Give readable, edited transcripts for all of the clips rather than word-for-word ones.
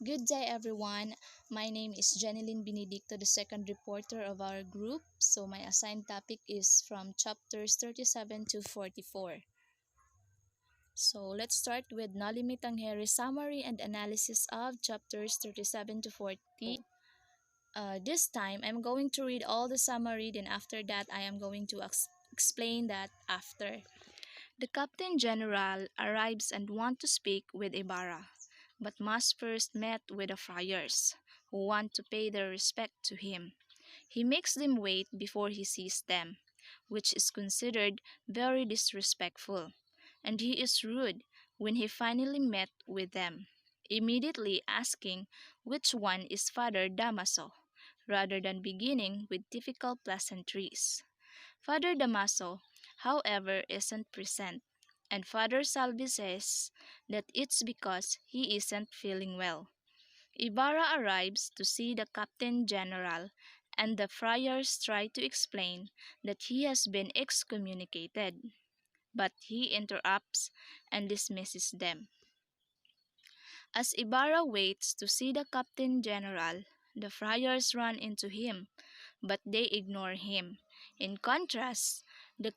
Good day, everyone. My name is Benedicto, the second reporter of our group. So, my assigned topic is from chapters 37 to 44. So, let's start with Nolimi Tangheri's summary and analysis of chapters 37 to 40. This time, I'm going to read all the summary, then after that, I am going to explain that after. The Captain General arrives and wants to speak with Ibarra, but must first meet with the friars, who want to pay their respect to him. He makes them wait before he sees them, which is considered very disrespectful, and he is rude when he finally met with them, immediately asking which one is Father Damaso, rather than beginning with difficult pleasantries. Father Damaso, however, isn't present, and Father Salvi says that it's because he isn't feeling well. Ibarra arrives to see the Captain General, and the friars try to explain that he has been excommunicated, but he interrupts and dismisses them. As Ibarra waits to see the Captain General, the friars run into him, but they ignore him. In contrast, the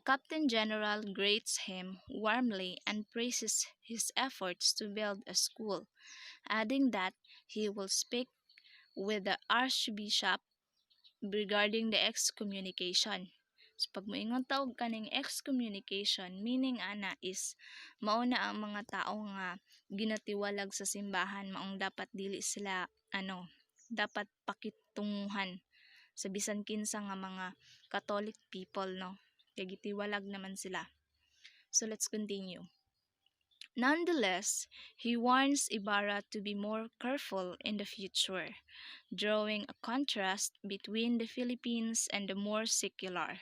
Captain General greets him warmly and praises his efforts to build a school, adding that he will speak with the Archbishop regarding the excommunication. So, pag moingon taog kaning excommunication, meaning ana is mauna ang mga tao nga ginatiwalag sa simbahan maong dapat dili sila dapat pakitunguhan sa bisan kinsa nga mga Catholic people, no. Kay gitiwalag naman sila. So let's continue. Nonetheless, he warns Ibarra to be more careful in the future, drawing a contrast between the Philippines and the more secular,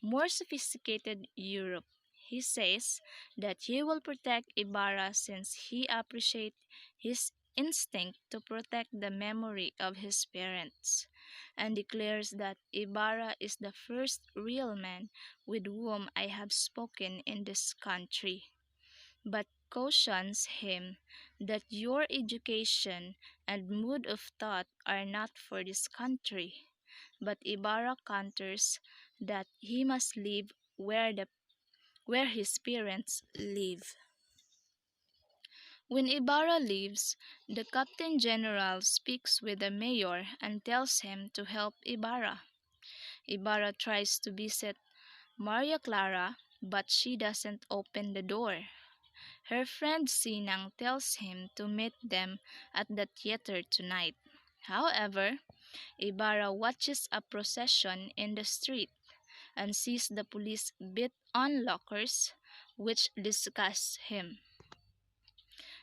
more sophisticated Europe. He says that he will protect Ibarra since he appreciates his instinct to protect the memory of his parents, and declares that Ibarra is the first real man with whom I have spoken in this country, but cautions him that your education and mood of thought are not for this country. But Ibarra counters that he must live where his parents live. When Ibarra leaves, the Captain General speaks with the mayor and tells him to help Ibarra. Ibarra tries to visit Maria Clara, but she doesn't open the door. Her friend Sinang tells him to meet them at the theater tonight. However, Ibarra watches a procession in the street and sees the police beat on lockers, which disgusts him.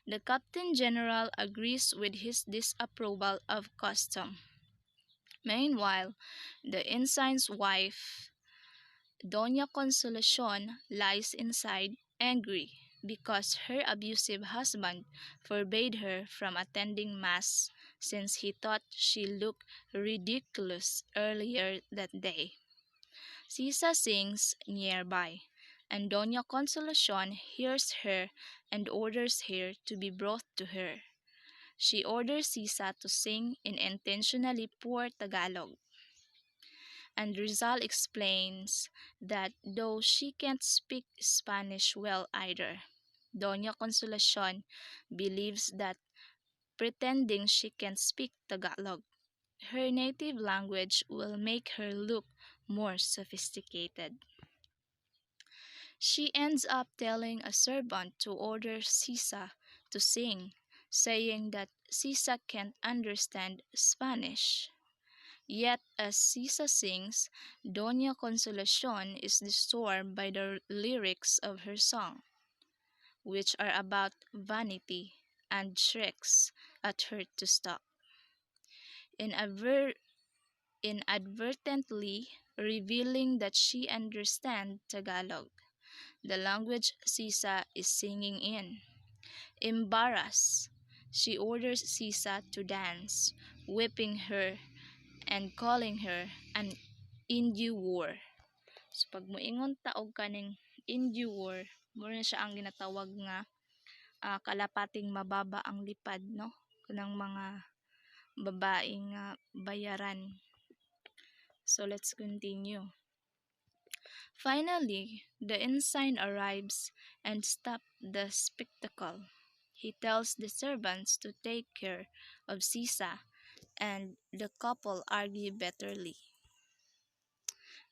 The Captain General agrees with his disapproval of custom. Meanwhile, the ensign's wife, Doña Consolacion, lies inside, angry because her abusive husband forbade her from attending Mass since he thought she looked ridiculous earlier that day. Sisa sings nearby, and Doña Consolacion hears her and orders her to be brought to her. She orders Sisa to sing in intentionally poor Tagalog, and Rizal explains that though she can't speak Spanish well either, Doña Consolacion believes that pretending she can speak Tagalog, her native language, will make her look more sophisticated. She ends up telling a servant to order Sisa to sing, saying that Sisa can't understand Spanish. Yet, as Sisa sings, Doña Consolacion is disturbed by the lyrics of her song, which are about vanity, and shrieks at her to stop. Inadvertently revealing that she understands Tagalog, the language Sisa is singing in. Embarrassed, she orders Sisa to dance, whipping her and calling her an indewor. So pag moingon ta og kaning indewor, mo na siya ang ginatawag nga kalapating mababa ang lipad, no, ng mga babaeng bayaran. So let's continue. Finally, the ensign arrives and stops the spectacle. He tells the servants to take care of Sisa, and the couple argue bitterly.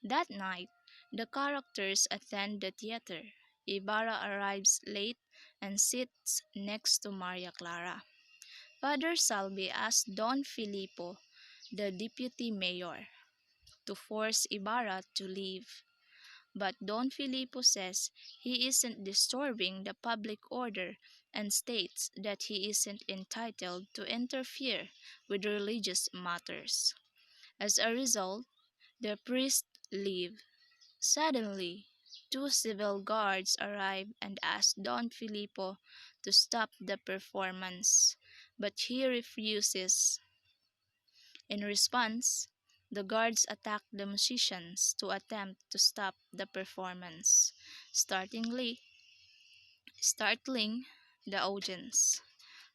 That night, the characters attend the theater. Ibarra arrives late and sits next to Maria Clara. Father Salvi asks Don Filippo, the deputy mayor, to force Ibarra to leave. But Don Filippo says he isn't disturbing the public order and states that he isn't entitled to interfere with religious matters. As a result, the priests leave. Suddenly, two civil guards arrive and ask Don Filippo to stop the performance, but he refuses. In response, the guards attack the musicians to attempt to stop the performance, startling the audience.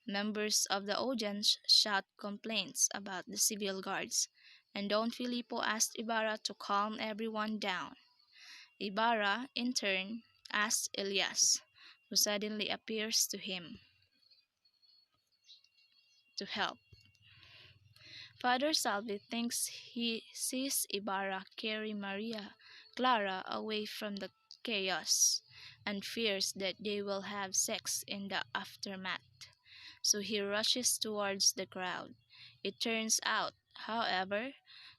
Members of the audience shout complaints about the civil guards, and Don Filippo asked Ibarra to calm everyone down. Ibarra, in turn, asks Elias, who suddenly appears to him, to help. Father Salvi thinks he sees Ibarra carry Maria Clara away from the chaos and fears that they will have sex in the aftermath. So he rushes towards the crowd. It turns out, however,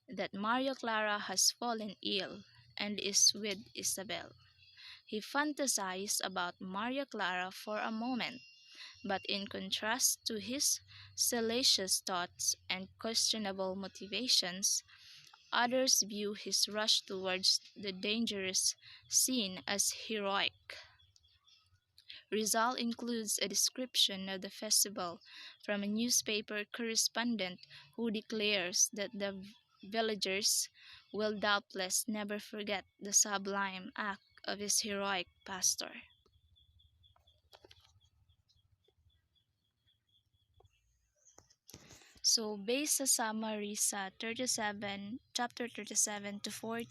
that Maria Clara has fallen ill and is with Isabel. He fantasizes about Maria Clara for a moment, but in contrast to his salacious thoughts and questionable motivations, others view his rush towards the dangerous scene as heroic. Rizal includes a description of the festival from a newspaper correspondent who declares that the villagers will doubtless never forget the sublime act of his heroic pastor. So, based sa summary sa chapter 37 to 40,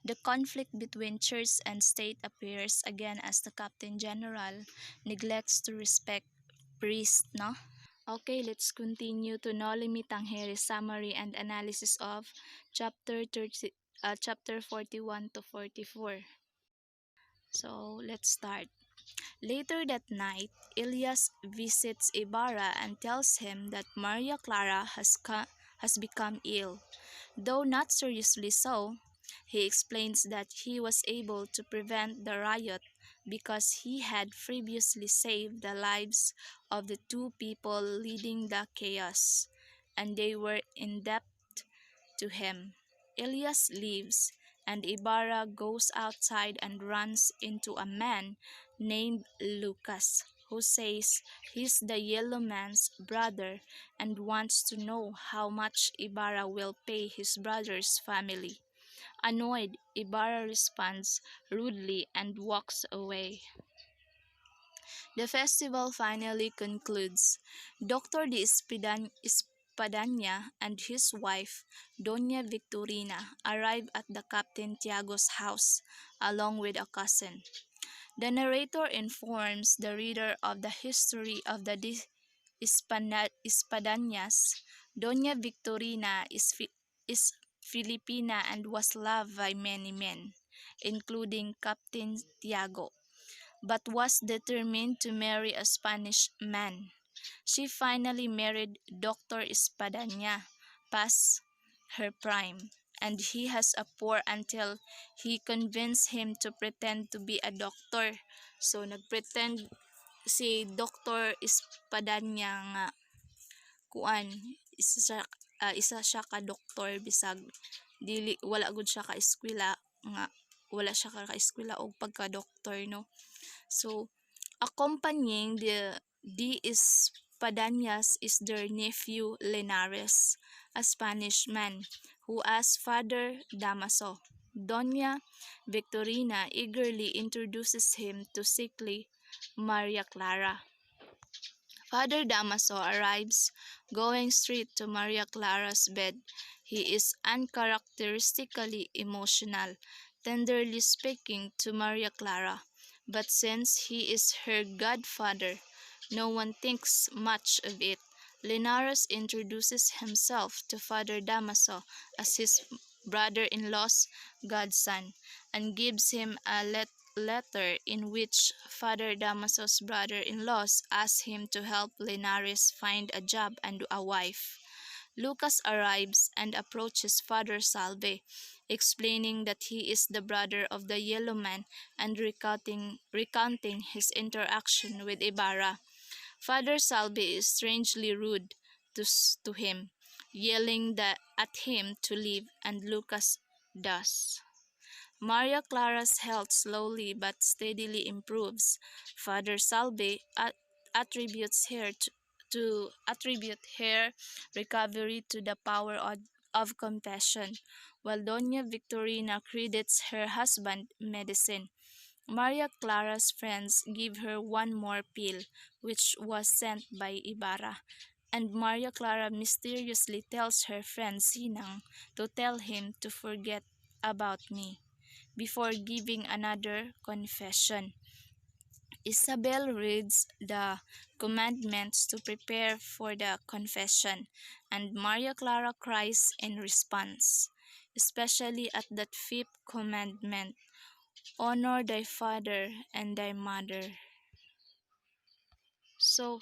the conflict between church and state appears again as the Captain General neglects to respect priests, no? Okay, let's continue to Noli Tangeri's summary and analysis of chapter 41 to 44. So, let's start. Later that night, Elias visits Ibarra and tells him that Maria Clara has become ill. Though not seriously so, he explains that he was able to prevent the riot because he had previously saved the lives of the two people leading the chaos, and they were in debt to him. Elias leaves, and Ibarra goes outside and runs into a man named Lucas, who says he's the yellow man's brother and wants to know how much Ibarra will pay his brother's family. Annoyed, Ibarra responds rudely and walks away. The festival finally concludes. Dr. de Espadanya and his wife, Doña Victorina, arrive at the Captain Tiago's house, along with a cousin. The narrator informs the reader of the history of the Espadanyas. Doña Victorina is Filipina and was loved by many men, including Captain Tiago, but was determined to marry a Spanish man. She finally married Dr. Espadanya, past her prime, and he has a poor until he convinced him to pretend to be a doctor. So, nagpretend si Dr. Espadanya nga kuan isa siya ka doktor bisag dili wala gud siya ka eskwela nga wala siya ka eskwela og pagka doktor, no. So, accompanying the Espadanyas is their nephew Linares, a Spanish man, who asked Father Damaso. Doña Victorina eagerly introduces him to sickly Maria Clara. Father Damaso arrives, going straight to Maria Clara's bed. He is uncharacteristically emotional, tenderly speaking to Maria Clara. But since he is her godfather, no one thinks much of it. Linares introduces himself to Father Damaso as his brother-in-law's godson and gives him a letter in which Father Damaso's brother-in-laws ask him to help Linares find a job and a wife. Lucas arrives and approaches Father Salve, explaining that he is the brother of the yellow man and recounting his interaction with Ibarra. Father Salve is strangely rude to him, yelling at him to leave, and Lucas does. Maria Clara's health slowly but steadily improves. Father Salve attributes her recovery to the power of confession, while Doña Victorina credits her husband medicine. Maria Clara's friends give her one more pill, which was sent by Ibarra, and Maria Clara mysteriously tells her friend Sinang to tell him to forget about me before giving another confession. Isabel reads the commandments to prepare for the confession, and Maria Clara cries in response, especially at that fifth commandment, honor thy father and thy mother. So,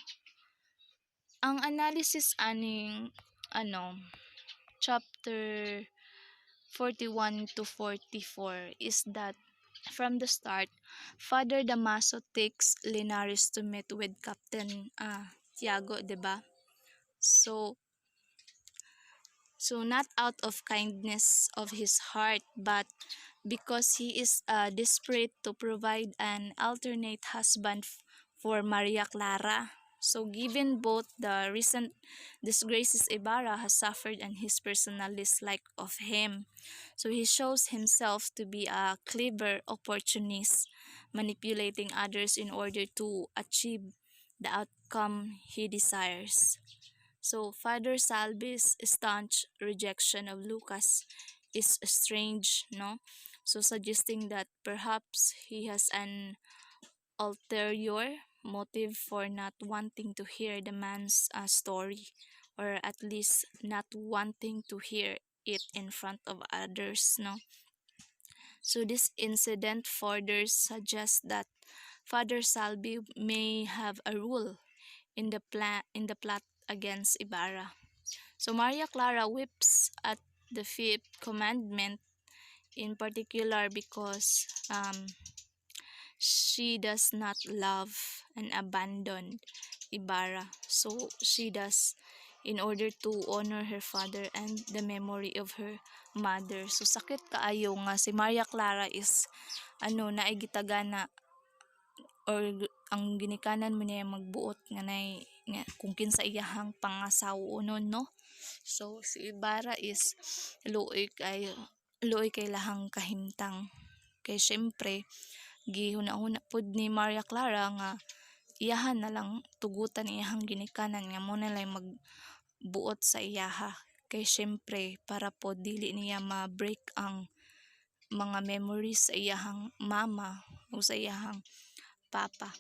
ang analysis aning chapter 41 to 44 is that from the start, Father Damaso takes Linares to meet with Captain Tiago, 'di ba? So not out of kindness of his heart, but because he is desperate to provide an alternate husband for Maria Clara. So given both the recent disgraces Ibarra has suffered and his personal dislike of him, so he shows himself to be a clever opportunist, manipulating others in order to achieve the outcome he desires. So Father Salve's staunch rejection of Lucas is strange, no? So suggesting that perhaps he has an ulterior motive for not wanting to hear the man's story, or at least not wanting to hear it in front of others, no? So this incident further suggests that Father Salvi may have a role in the plot against Ibarra. So Maria Clara weeps at the fifth commandment in particular because she does not love and abandon Ibarra. So she does in order to honor her father and the memory of her mother. So sakit kaayo nga si Maria Clara is naigitagana or ang ginikanan mo niya magbuot nga kung kinsa iyahang pangasawa unon, no? So si Ibarra is luoy kay lahang kahimtang, kay syempre gihuna-huna pud ni Maria Clara nga iyahan na lang tugutan iyahang ginikanan nga mo na lang magbuot sa iyaha, kay syempre para po dili niya ma-break ang mga memories sa iyahang mama o sa iyahang papa.